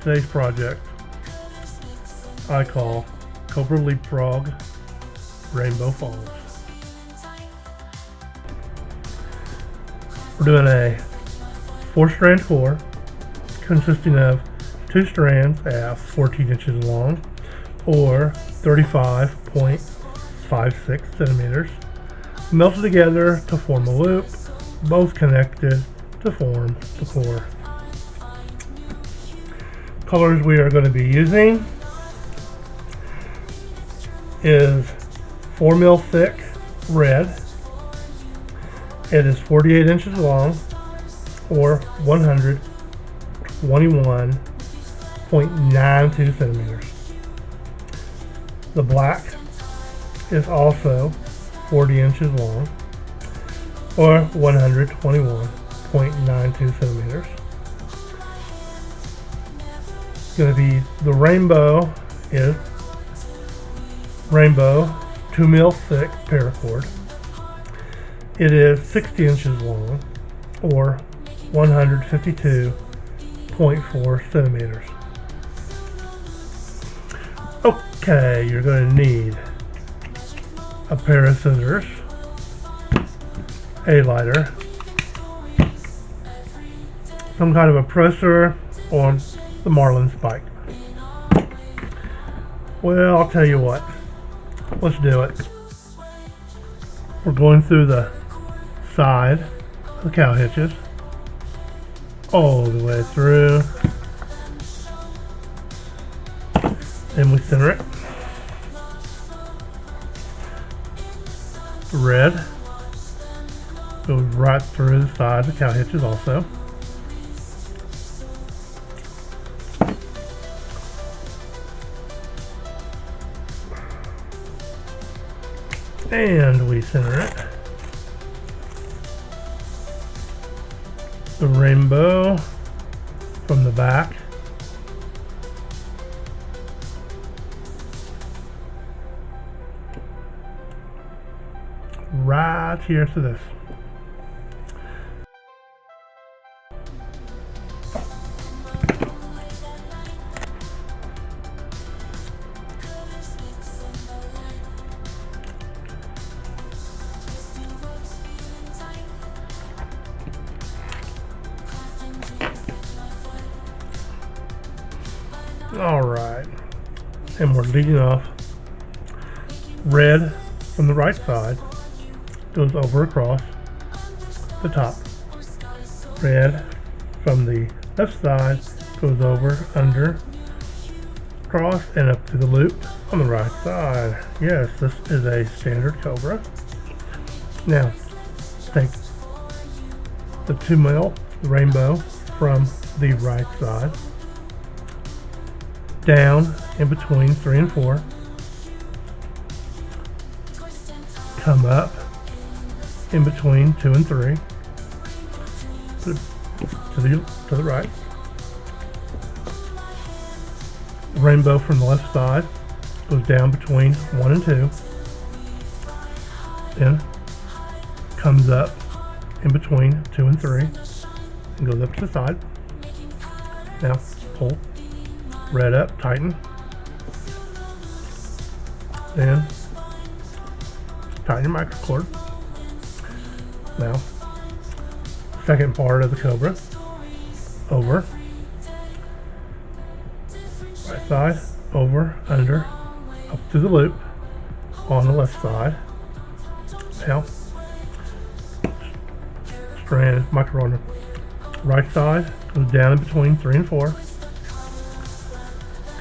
Today's project I call Cobra Leapfrog Rainbow Falls. We're doing a 4-strand core consisting of 2 strands at 14 inches long or 35.56 centimeters, melted together to form a loop, both connected to form the core. Colors we are going to be using is 4 mil thick red. It is 48 inches long or 121.92 centimeters. The black is also 40 inches long or 121.92 centimeters. It's going to be the rainbow is rainbow 2 mil thick paracord. It is 60 inches long or 152.4 centimeters. Okay, you're going to need a pair of scissors, a lighter, some kind of a presser or the marlin spike. Well, I'll tell you what, let's do it. We're going through the side of the cow hitches all the way through, then we center it. The red goes right through the side of the cow hitches also. And we center it. The rainbow from the back. Right here to this. Alright, and we're leading off. Red from the right side goes over across the top. Red from the left side goes over, under, across, and up to the loop on the right side. Yes, this is a standard Cobra. Now, take the 2 mil rainbow from the right side, down in between 3 and 4, come up in between 2 and 3, to the right. The rainbow from the left side goes down between 1 and 2, then comes up in between 2 and 3, and goes up to the side. Now pull red up, tighten, then tighten your microcord. Now, second part of the Cobra, over, right side, over, under, up to the loop on the left side. Now, strand microcord, right side goes down in between 3 and 4.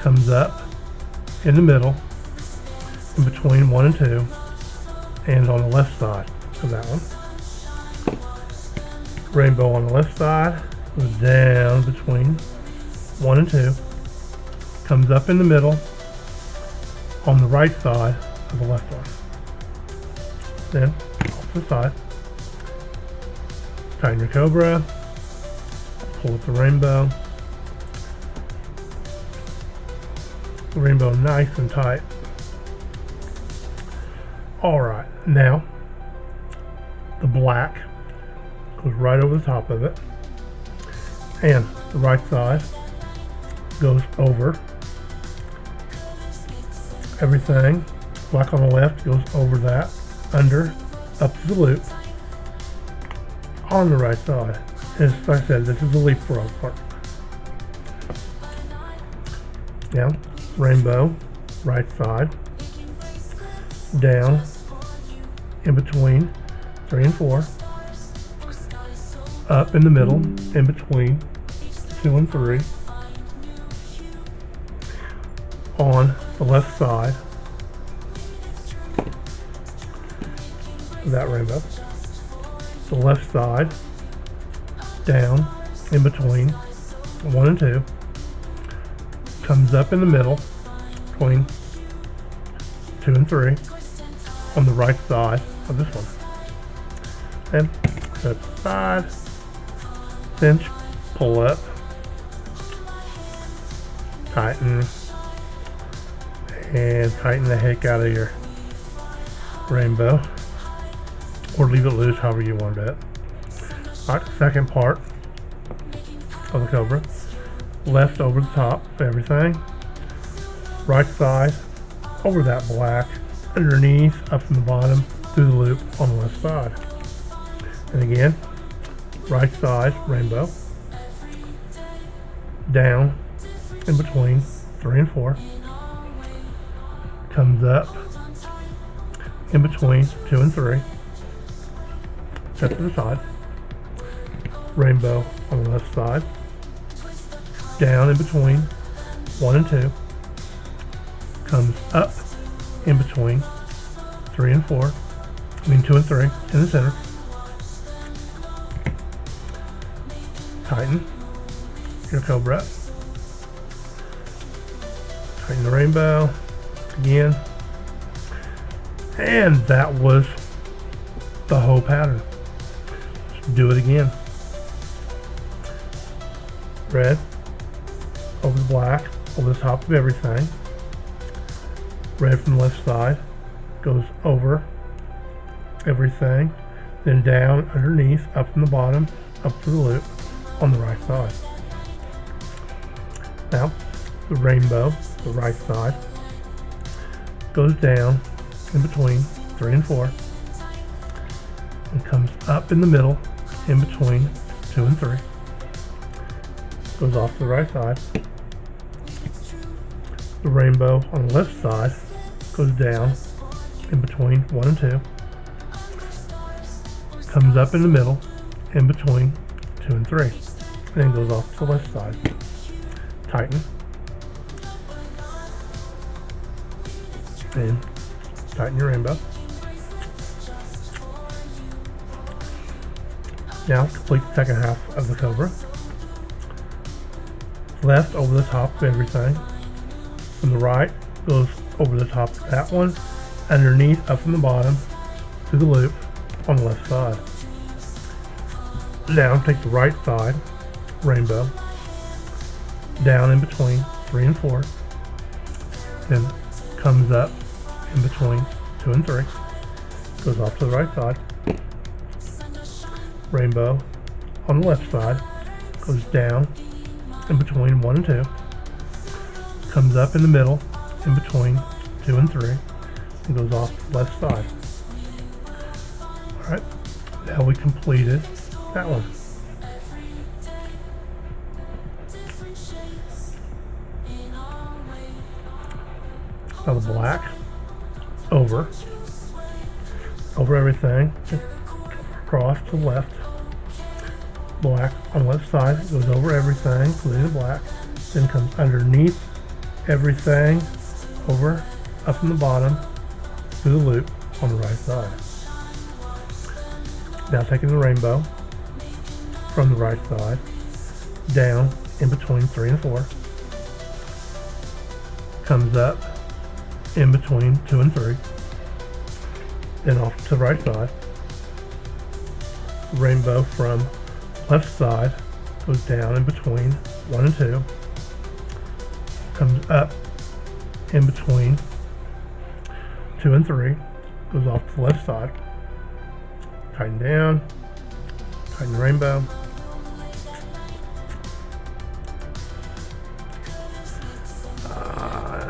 Comes up in the middle in between 1 and 2, and on the left side of that one. Rainbow on the left side goes down between 1 and 2, comes up in the middle on the right side of the left one. Then off to the side, tighten your Cobra, pull up the rainbow. The rainbow nice and tight. Alright, now the black goes right over the top of it, and the right side goes over everything. Black on the left goes over that, under, up to the loop on the right side. As I said, this is a leapfrog part. Now, rainbow, right side, down, in between 3 and 4, up in the middle, in between 2 and 3, on the left side of that rainbow, the left side, down, in between 1 and 2, comes up in the middle, between 2 and 3, on the right side of this one. Then, to the side, cinch, pull up, tighten, and tighten the heck out of your rainbow, or leave it loose, however you want it. Alright, second part of the Cobra. Left over the top of everything, right side over that black, underneath, up from the bottom, through the loop on the left side. And again, right side rainbow, down, in between 3 and 4, comes up, in between 2 and 3, set to the side, rainbow on the left side, down in between 1 and 2, comes up in between 3 and 4, 2 and 3 in the center, tighten your Cobra, tighten the rainbow again, and that was the whole pattern. Let's do it again. Red over the black, over the top of everything. Red from the left side goes over everything, then down underneath, up from the bottom, up to the loop on the right side. Now, the rainbow, the right side, goes down in between 3 and 4, and comes up in the middle, in between 2 and 3, goes off to the right side. The rainbow on the left side goes down in between 1 and 2, comes up in the middle, in between 2 and 3, and then goes off to the left side. Tighten, and tighten your rainbow. Now complete the second half of the Cobra. Left over the top of everything. From the right goes over the top of that one, underneath, up from the bottom, to the loop on the left side. Now take the right side, rainbow, down in between 3 and 4, then comes up in between 2 and 3, goes off to the right side. Rainbow on the left side goes down in between 1 and 2, comes up in the middle, in between 2 and 3, and goes off to the left side. Alright, now we completed that one. Now the black over everything, across to the left. Black on the left side goes over everything, including the black, then comes underneath everything, over, up from the bottom, through the loop on the right side. Now taking the rainbow from the right side, down in between 3 and 4, comes up in between 2 and 3, then off to the right side. Rainbow from left side goes down in between 1 and 2, comes up in between 2 and 3, goes off to the left side. Tighten down, Tighten the rainbow.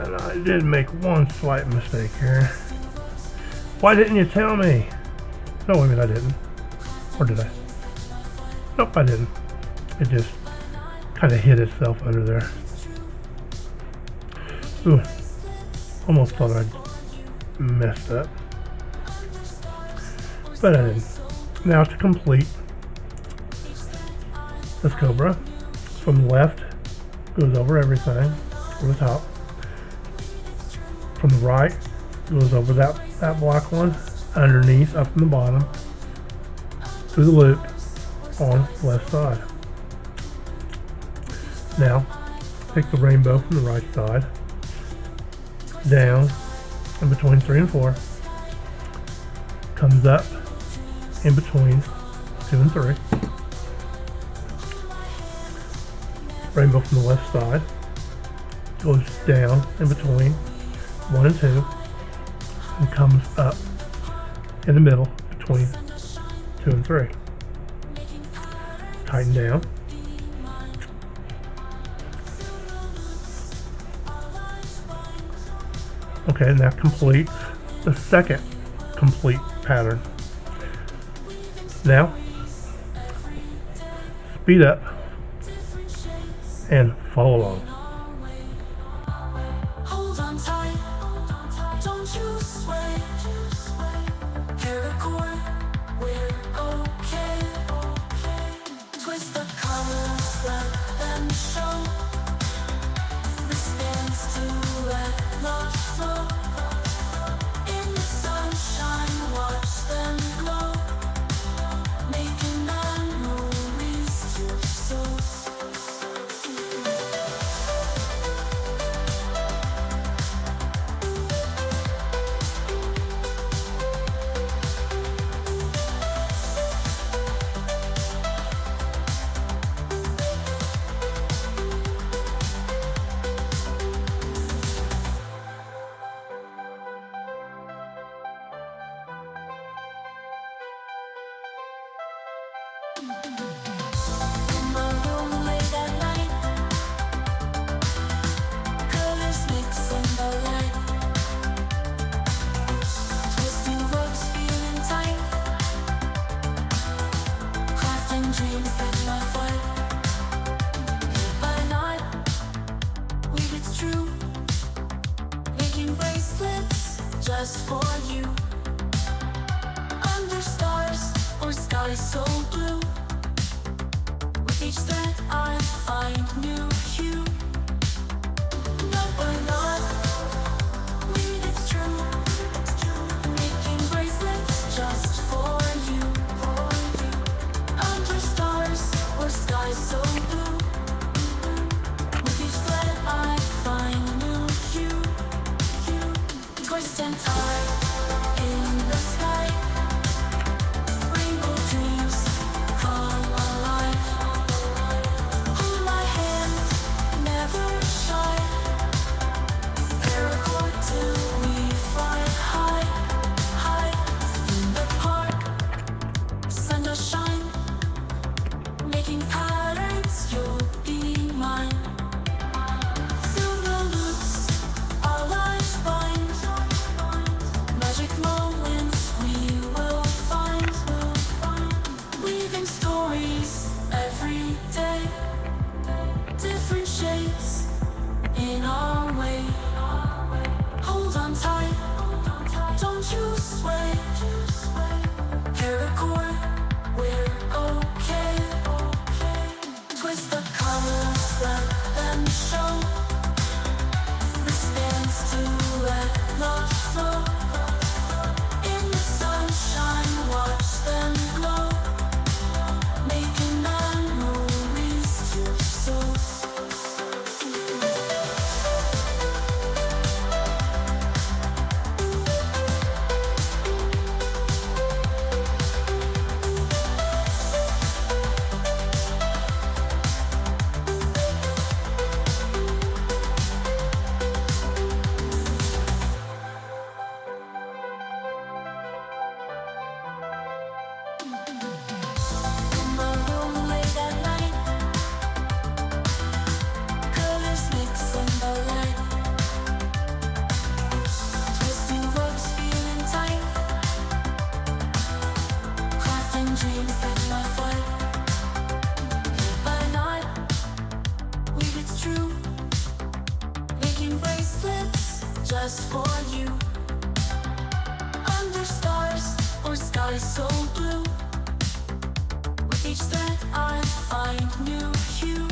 And I did make one slight mistake here. Why didn't you tell me? No, wait a minute, I didn't. Or did I? Nope, I didn't. It just kind of hid itself under there. Ooh, almost thought I'd messed up. But I didn't. Now to complete this Cobra, from the left, goes over everything, over the top. From the right, goes over that black one, underneath, up from the bottom, through the loop on the left side. Now, take the rainbow from the right side, down in between 3 and 4, comes up in between 2 and 3, rainbow from the left side, goes down in between 1 and 2, and comes up in the middle between 2 and 3. Tighten down. Okay, and that completes the second complete pattern. Now, speed up and follow along. Hold on tight, don't you sway. Paracord, we're okay. Twist the colors, let them show. Wristbands to let love flow. In the sunshine, watch them glow. Making memories to soul. In my room late at night, colors mix in the light. Twisting ropes, feeling tight. Crafting dreams in my fight. By night, weave it's true. Making bracelets just for you. Under stars or sky so blue. With each thread I find new hue. No, we're not. Weave it's true. Making bracelets just for you. Under stars or sky so blue. With each thread I find new hue. Twist and tie in the sky. Rainbow dreams come alive. Hold my hand, never shy. just for you. Under stars or skies so blue, with each thread I find new hue.